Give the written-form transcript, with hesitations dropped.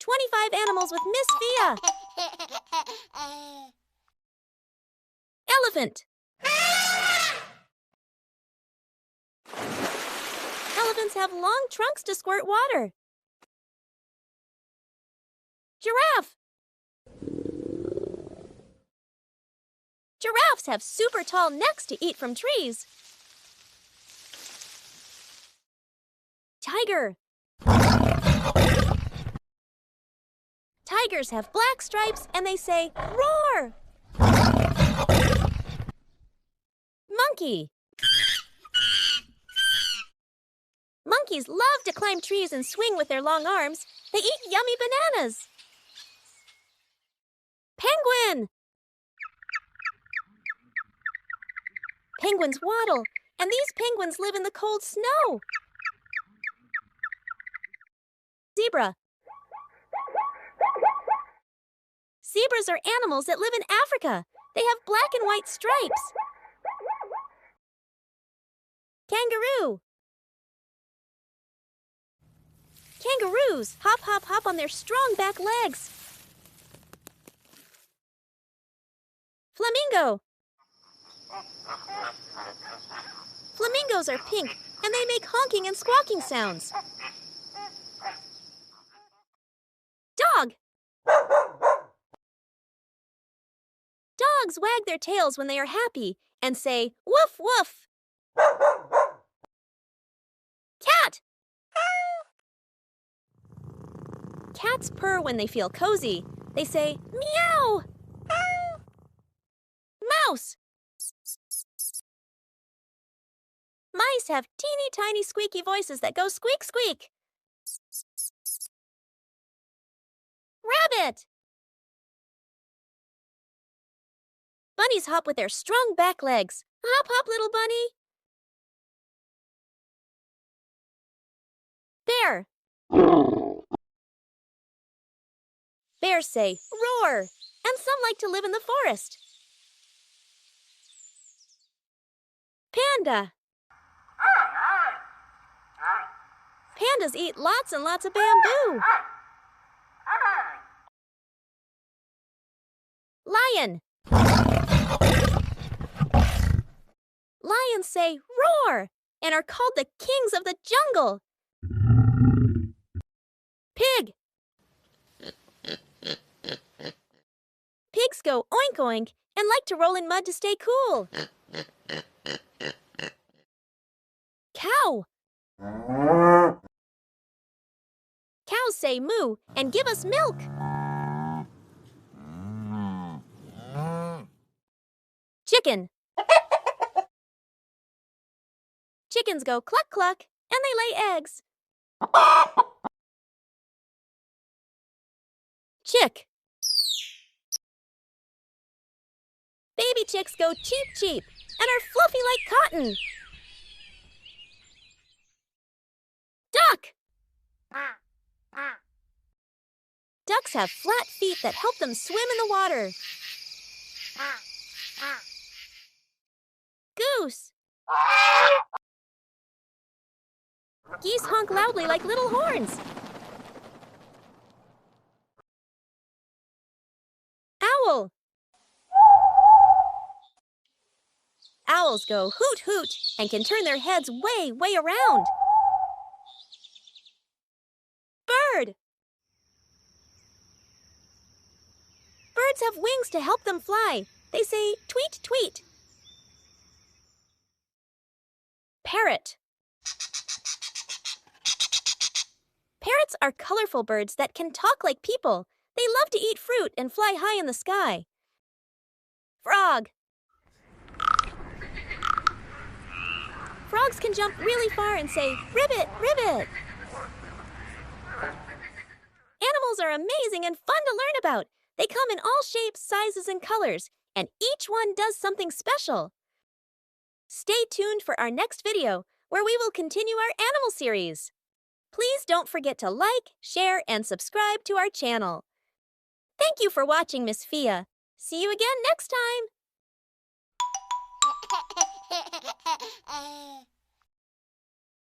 25 animals with Miss Fia. Elephant. Elephants have long trunks to squirt water. Giraffe. Giraffes have super tall necks to eat from trees. Tiger. Tigers have black stripes and they say, roar! Monkey. Monkeys love to climb trees and swing with their long arms. They eat yummy bananas. Penguin. Penguins waddle, and these penguins live in the cold snow. Zebra. Zebras are animals that live in Africa. They have black and white stripes. Kangaroo. Kangaroos hop, hop, hop on their strong back legs. Flamingo. Flamingos are pink, and they make honking and squawking sounds. Dog. Dogs wag their tails when they are happy and say, woof, woof. Cat. Cats purr when they feel cozy. They say, meow. Mouse. Mice have teeny tiny squeaky voices that go squeak, squeak. Rabbit. Bunnies hop with their strong back legs. Hop, hop, little bunny. Bear. Bears say, roar, and some like to live in the forest. Panda. Pandas eat lots and lots of bamboo. Lion. Lions say, roar, and are called the kings of the jungle. Pig. Pigs go oink oink and like to roll in mud to stay cool. Cow. Cows say moo and give us milk. Chicken. Chickens go cluck cluck and they lay eggs. Chick. Baby chicks go cheep cheep and are fluffy like cotton. Duck. Ducks have flat feet that help them swim in the water. Goose. Geese honk loudly like little horns. Owl. Owls go hoot hoot and can turn their heads way, way around. Bird. Birds have wings to help them fly. They say tweet, tweet. Parrot. Parrots are colorful birds that can talk like people. They love to eat fruit and fly high in the sky. Frog. Frogs can jump really far and say, ribbit, ribbit. Animals are amazing and fun to learn about. They come in all shapes, sizes, and colors, and each one does something special. Stay tuned for our next video, where we will continue our animal series. Please don't forget to like, share, and subscribe to our channel. Thank you for watching, Miss Fia. See you again next time.